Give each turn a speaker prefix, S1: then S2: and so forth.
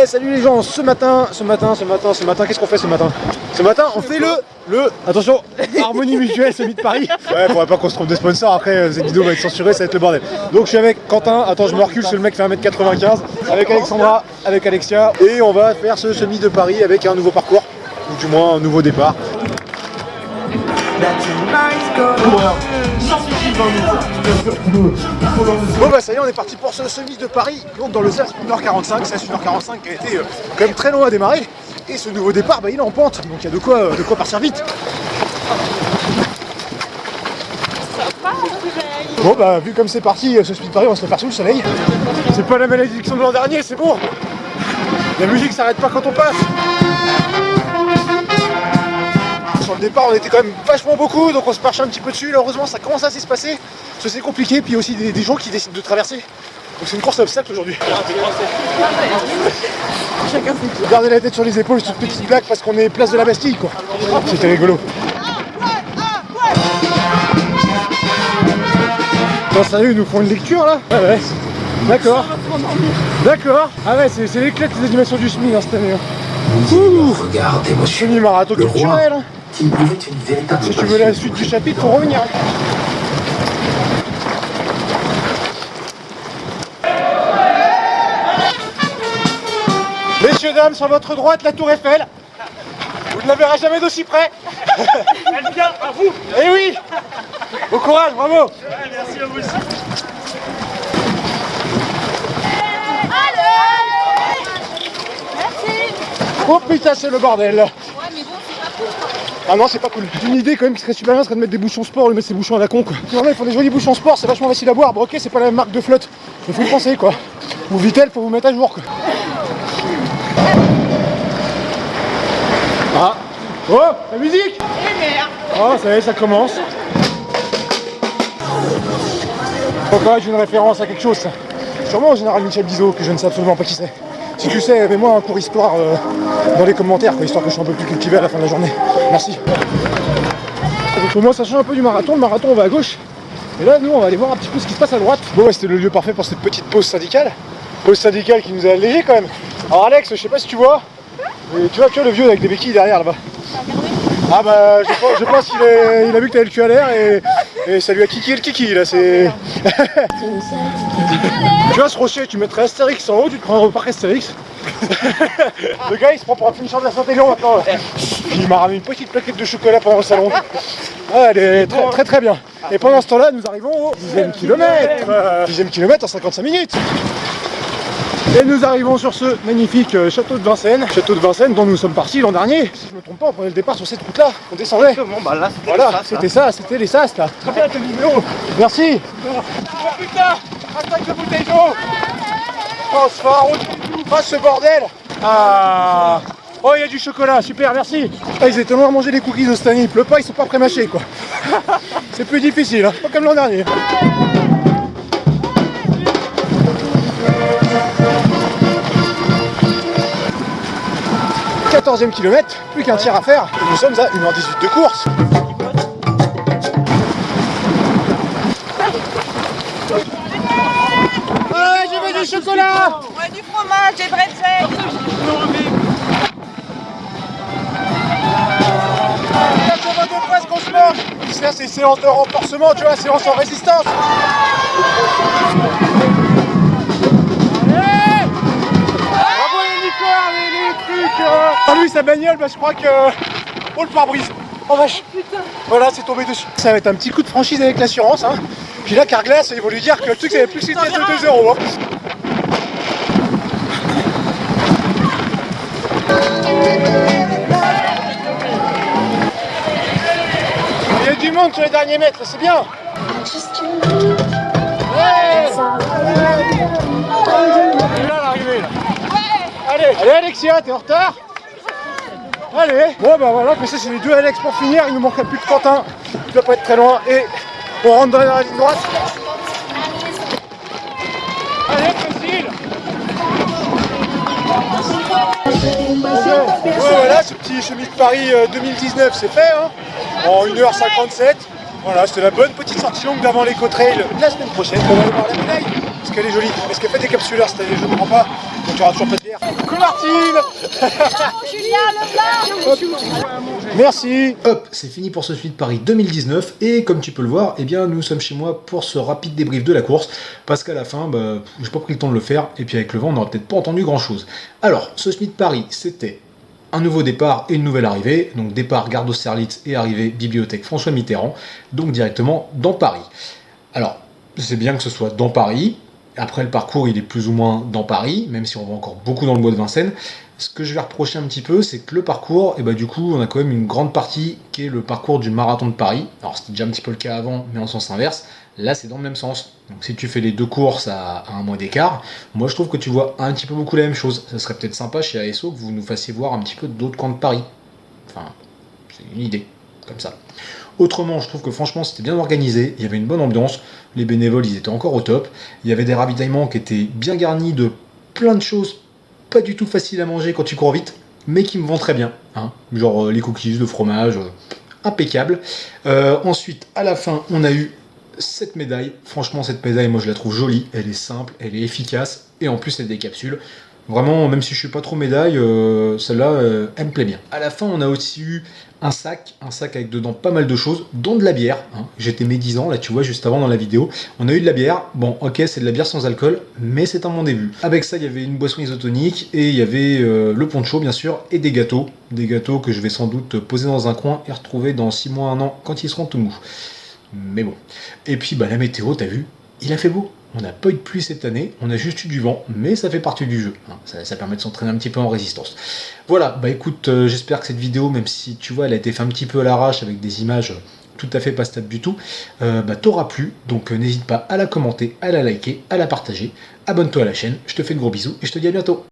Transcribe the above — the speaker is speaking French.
S1: Eh salut les gens, ce matin, qu'est-ce qu'on fait ce matin? Ce matin, on fait attention, Harmonie Mutuelle Summit de Paris. Ouais, faudrait pas qu'on se trompe de sponsor, après cette vidéo va être censurée, ça va être le bordel. Donc je suis avec Quentin, attends je me recule, c'est le mec qui fait 1m95, avec Alexandra, avec Alexia, et on va faire ce Summit de Paris avec un nouveau parcours, ou du moins un nouveau départ. Bon bah ça y est, on est parti pour ce Summit de Paris, donc dans le SAS 1h45, SAS 1h45 qui a été quand même très long à démarrer. Et ce nouveau départ, bah, il est en pente, donc il y a de quoi partir vite. Bon bah vu comme c'est parti, ce Summit de Paris, on va se le faire sous le soleil. C'est pas la malédiction de l'an dernier, c'est bon. La musique s'arrête pas quand on passe. Sur le départ on était quand même vachement beaucoup, donc on se marche un petit peu dessus. Là, heureusement ça commence à se passer, parce que c'est compliqué, puis il y a aussi des gens qui décident de traverser. Donc c'est une course à obstacles aujourd'hui. Gardez la tête sur les épaules, c'est une petite blague parce qu'on est place de la Bastille quoi. C'était rigolo. Attends, sérieux, ils nous font une lecture là? Ah ouais. D'accord. D'accord. Ah ouais, c'est l'éclat des animations du SMI hein, cette année. Semi-marathon culturel. Hein. Si tu veux la suite du chapitre, faut revenir. Messieurs, dames, sur votre droite, la tour Eiffel. Vous ne la verrez jamais d'aussi près.
S2: Elle vient à vous.
S1: Eh oui. Bon courage, bravo.
S2: Ouais, merci à vous aussi.
S1: Oh putain, c'est le bordel. Ah non, c'est pas cool. J'ai une idée quand même qui serait super bien, ce serait de mettre des bouchons sport au lieu de mettre ces bouchons à la con quoi. Il y en a, ils font des jolis bouchons sport, c'est vachement facile à boire. Bon, ok, c'est pas la même marque de flotte, mais faut y penser quoi. Ou Vitel, faut vous mettre à jour quoi. Ah. Oh, la musique.
S3: Eh merde.
S1: Oh, ça y est, ça commence. Encore j'ai une référence à quelque chose. Sûrement au général Michel Bizot, que je ne sais absolument pas qui c'est. Si tu sais, mets-moi un cours histoire dans les commentaires, quoi, histoire que je sois un peu plus cultivé à la fin de la journée. Merci. Donc au moins ça change un peu du marathon. Le marathon on va à gauche. Et là nous on va aller voir un petit peu ce qui se passe à droite. Bon ouais, c'était le lieu parfait pour cette petite pause syndicale. Pause syndicale qui nous a allégé quand même. Alors Alex, je sais pas si tu vois. Mais tu vois le vieux avec des béquilles derrière là-bas. Ah bah je pense qu'il a vu que t'avais le cul à l'air et ça lui a kické le kiki là, c'est... Tu vois ce rocher, tu mettrais Astérix en haut, tu te prends au parc Astérix. Le gars il se prend pour un finisher de la Saint-Élion maintenant là. Il m'a ramené une petite plaquette de chocolat pendant le salon. Ah, elle est très très bien. Et pendant ce temps-là nous arrivons au 10e kilomètre. 10e kilomètre en 55 minutes. Et nous arrivons sur ce magnifique château de Vincennes. Château de Vincennes dont nous sommes partis l'an dernier. Si je me trompe pas, on prenait le départ sur cette route là, on descendait.
S2: Bon bah là c'était
S1: voilà, c'était ça, c'était les sas là.
S2: Très bien tes vidéos.
S1: Merci.
S2: Oh putain, attaque de bouteille d'eau.
S1: Oh, on se fait un route. Oh ce bordel. Ah. Oh il y a du chocolat, super, merci. Ah, ils étaient loin à manger les cookies de cette année, il pleut pas, ils sont pas pré-mâchés quoi. C'est plus difficile, hein, pas comme l'an dernier. 14e kilomètre, plus qu'un tiers à faire. Et nous sommes à 1h18 de course. Ouais, je veux du chocolat.
S3: Ouais, du fromage, des bretzels.
S1: De presse qu'on se mange. Ça c'est séance de renforcement, tu vois, séance en résistance. Ah lui sa bagnole, bah je crois que... Oh le pare-brise. Oh vache. Voilà, c'est tombé dessus. Ça va être un petit coup de franchise avec l'assurance hein. Puis là Carglass, ils vont lui dire que le truc ça va plus que une pièce de 2 € hein. Il y a du monde sur les derniers mètres, c'est bien. Ouais. Là l'arrivée là. Allez Alexia, t'es en retard? Allez. Bon bah voilà, mais ça c'est les deux Alex pour finir, il nous manquerait plus que Quentin. Il doit pas être très loin et on rentre dans la ligne droite. Allez facile. Ouais voilà, ce petit Summit de Paris 2019 c'est fait hein. En 1h57. Voilà, c'était la bonne petite sortie longue d'avant l'Eco Trail la semaine prochaine. On va aller voir la médaille, parce qu'elle est jolie. Est-ce qu'elle fait des capsuleurs cette année? Je ne comprends pas. Donc tu auras toujours pas de bière. Coucou Martine.
S3: Julien Leblanc.
S1: Merci. Hop, c'est fini pour ce Suite Paris 2019 et comme tu peux le voir, eh bien nous sommes chez moi pour ce rapide débrief de la course parce qu'à la fin, j'ai pas pris le temps de le faire et puis avec le vent, on n'aurait peut-être pas entendu grand chose. Alors, ce Suite Paris, c'était un nouveau départ et une nouvelle arrivée, donc départ gare d'Austerlitz et arrivée bibliothèque François Mitterrand, donc directement dans Paris. Alors, c'est bien que ce soit dans Paris. Après, le parcours, il est plus ou moins dans Paris, même si on va encore beaucoup dans le bois de Vincennes. Ce que je vais reprocher un petit peu, c'est que le parcours, du coup, on a quand même une grande partie qui est le parcours du marathon de Paris. Alors, c'était déjà un petit peu le cas avant, mais en sens inverse. Là, c'est dans le même sens. Donc, si tu fais les deux courses à un mois d'écart, moi, je trouve que tu vois un petit peu beaucoup la même chose. Ça serait peut-être sympa chez ASO que vous nous fassiez voir un petit peu d'autres coins de Paris. Enfin, c'est une idée, comme ça. Autrement, je trouve que franchement, c'était bien organisé, il y avait une bonne ambiance, les bénévoles, ils étaient encore au top, il y avait des ravitaillements qui étaient bien garnis de plein de choses, pas du tout faciles à manger quand tu cours vite, mais qui me vont très bien, hein. Genre les cookies, le fromage, impeccable. Ensuite, à la fin, on a eu cette médaille. Franchement, cette médaille, moi je la trouve jolie, elle est simple, elle est efficace, et en plus elle a des capsules. Vraiment, même si je suis pas trop médaille, celle-là, elle me plaît bien. À la fin, on a aussi eu un sac avec dedans pas mal de choses, dont de la bière, hein. J'étais médisant, là tu vois, juste avant dans la vidéo. On a eu de la bière, bon ok, c'est de la bière sans alcool, mais c'est un bon début. Avec ça, il y avait une boisson isotonique, et il y avait le poncho, bien sûr, et des gâteaux. Des gâteaux que je vais sans doute poser dans un coin et retrouver dans 6 mois, 1 an, quand ils seront tout mous. Mais bon. Et puis, la météo, t'as vu, il a fait beau. On n'a pas eu de pluie cette année, on a juste eu du vent, mais ça fait partie du jeu, hein. Ça permet de s'entraîner un petit peu en résistance. Voilà, écoute, j'espère que cette vidéo, même si tu vois, elle a été faite un petit peu à l'arrache avec des images tout à fait pas stable du tout, t'aura plu, donc n'hésite pas à la commenter, à la liker, à la partager, abonne-toi à la chaîne, je te fais de gros bisous et je te dis à bientôt.